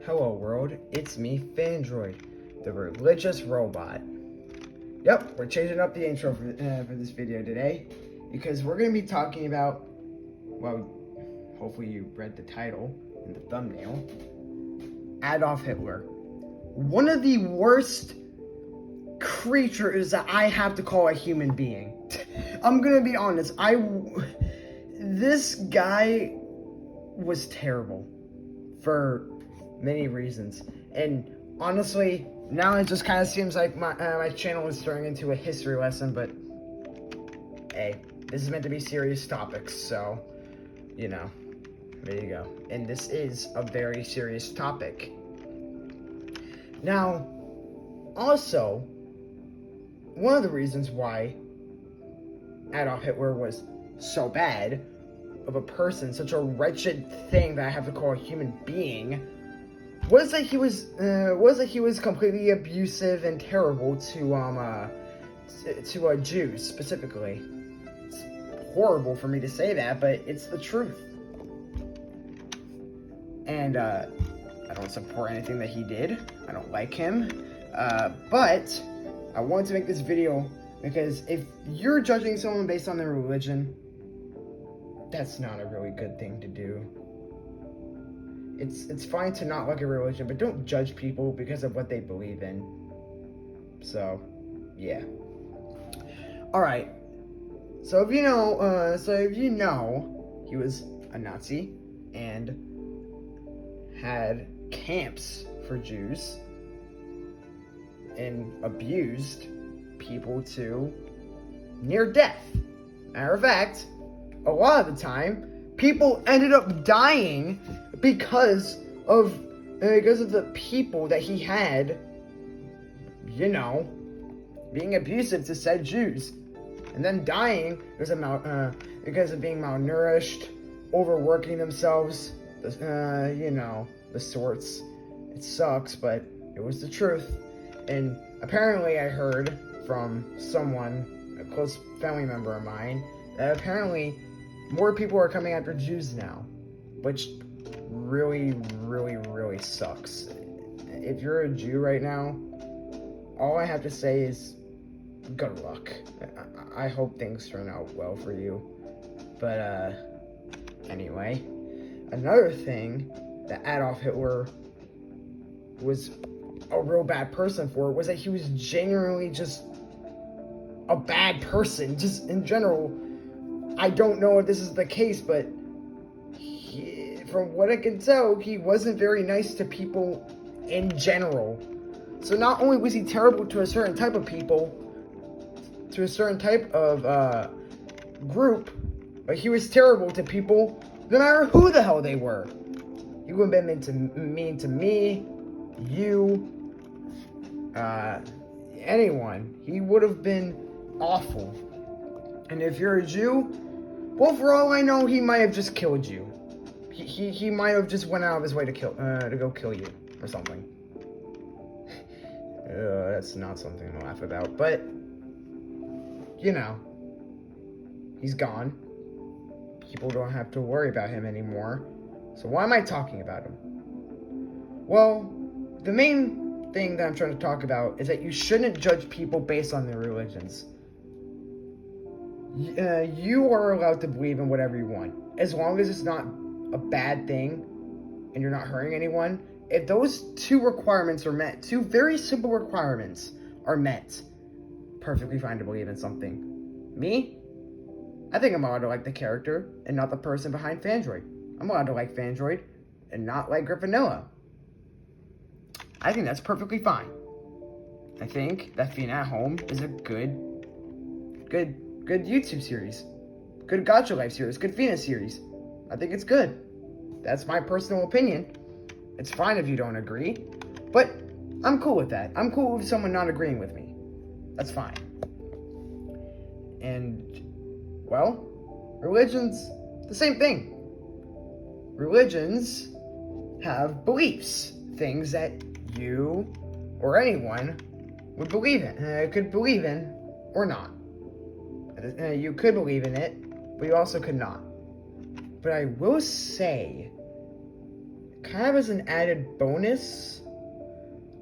Hello world, it's me, Fandroid, the religious robot. Yep, we're changing up the intro for this video today, because we're going to be talking about, well, hopefully you read the title and the thumbnail, Adolf Hitler. One of the worst creatures that I have to call a human being. I'm going to be honest, this guy was terrible for many reasons, and honestly, now it just kind of seems like my channel is turning into a history lesson, but hey, this is meant to be serious topics, so, you know, there you go. And this is a very serious topic. Now, also, one of the reasons why Adolf Hitler was so bad of a person, such a wretched thing that I have to call a human being, was that he was completely abusive and terrible to Jews specifically. It's horrible for me to say that, but it's the truth. And I don't support anything that he did. I don't like him. But I wanted to make this video because if you're judging someone based on their religion, that's not a really good thing to do. It's fine to not like a religion, but don't judge people because of what they believe in. So, yeah. Alright. So if you know, he was a Nazi and had camps for Jews and abused people to near death. Matter of fact, a lot of the time, people ended up dying because of the people that he had, you know, being abusive to said Jews, and then dying because of being malnourished, overworking themselves, you know, the sorts. It sucks, but it was the truth. And apparently I heard from someone, a close family member of mine, that apparently more people are coming after Jews now, which really, really, really sucks. If you're a Jew right now, all I have to say is good luck. I hope things turn out well for you. But anyway, another thing that Adolf Hitler was a real bad person for was that he was genuinely just a bad person, just in general. I don't know if this is the case, but from what I can tell, he wasn't very nice to people in general. So not only was he terrible to a certain type of people, to a certain type of group, but he was terrible to people no matter who the hell they were. He would have been mean to me, you, anyone. He would have been awful. And if you're a Jew, well, for all I know, he might have just killed you. He might have just went out of his way to go kill you or something. That's not something to laugh about, but you know, he's gone. People don't have to worry about him anymore. So why am I talking about him? Well, the main thing that I'm trying to talk about is that you shouldn't judge people based on their religions. You are allowed to believe in whatever you want, as long as it's not a bad thing and you're not hurting anyone. If those two requirements are met, two very simple requirements are met, perfectly fine to believe in something. Me? I think I'm allowed to like the character and not the person behind Fandroid. I'm allowed to like Fandroid and not like Griffinilla. I think that's perfectly fine. I think that Fiend at Home is a good YouTube series. Good Gacha Life series. Good Fina series. I think it's good. That's my personal opinion. It's fine if you don't agree, but I'm cool with that. I'm cool with someone not agreeing with me. That's fine. And, well, religions, the same thing. Religions have beliefs. Things that you or anyone would believe in. Could believe in or not. You could believe in it, but you also could not. But I will say, kind of as an added bonus,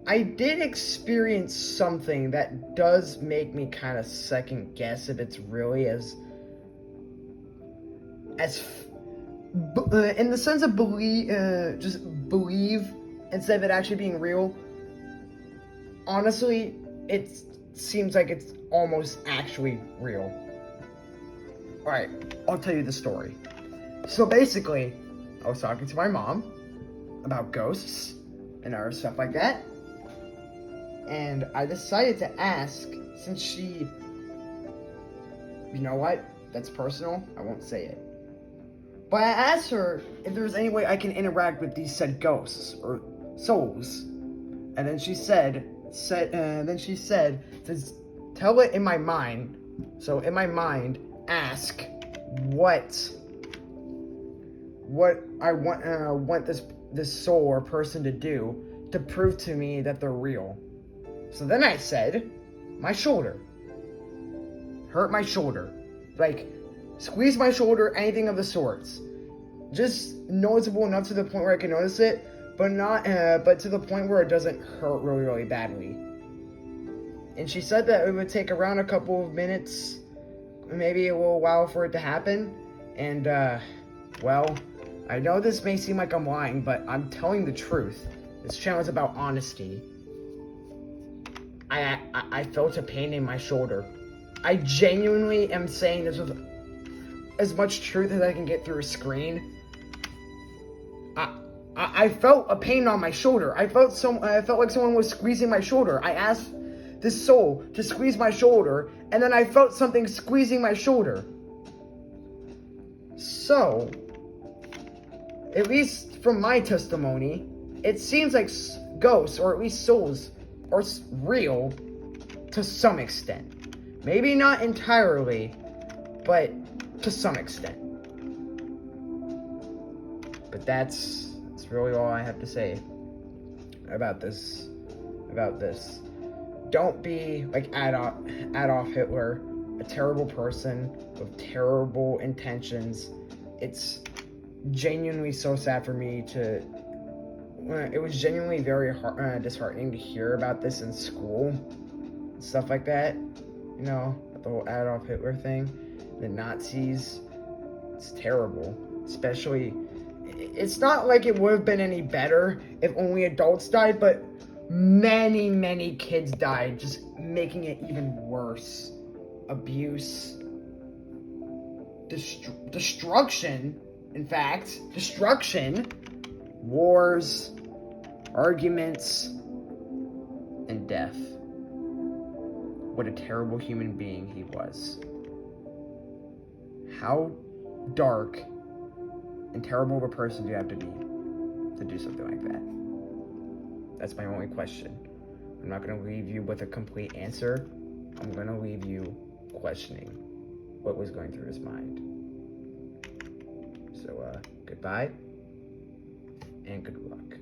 I did experience something that does make me kind of second guess if it's really in the sense of just believe instead of it actually being real. Honestly, it seems like it's almost actually real. Alright, I'll tell you the story. So basically, I was talking to my mom about ghosts and other stuff like that. And I decided to ask, since she... You know what? That's personal. I won't say it. But I asked her if there was any way I can interact with these said ghosts or souls. And then she said, to tell it in my mind. So in my mind, ask what I want this soul or person to do to prove to me that they're real. So then I said, my shoulder. Hurt my shoulder. Like, squeeze my shoulder, anything of the sorts. Just noticeable enough to the point where I can notice it, but to the point where it doesn't hurt really, really badly. And she said that it would take around a couple of minutes, maybe a little while for it to happen. And, well, I know this may seem like I'm lying, but I'm telling the truth. This channel is about honesty. I felt a pain in my shoulder. I genuinely am saying this with as much truth as I can get through a screen. I felt a pain on my shoulder. I felt like someone was squeezing my shoulder. I asked this soul to squeeze my shoulder, and then I felt something squeezing my shoulder. So, at least from my testimony, it seems like ghosts, or at least souls, are real to some extent. Maybe not entirely, but to some extent. But that's really all I have to say about this. Don't be like Adolf Hitler, a terrible person with terrible intentions. It's genuinely so sad for me to... It was genuinely very disheartening to hear about this in school. Stuff like that. You know, the whole Adolf Hitler thing. The Nazis. It's terrible. Especially... It's not like it would have been any better if only adults died, but many, many kids died, just making it even worse. Abuse. Destruction. In fact, destruction. Wars. Arguments. And death. What a terrible human being he was. How dark and terrible of a person do you have to be to do something like that? That's my only question. I'm not going to leave you with a complete answer. I'm going to leave you questioning what was going through his mind. So, goodbye and good luck.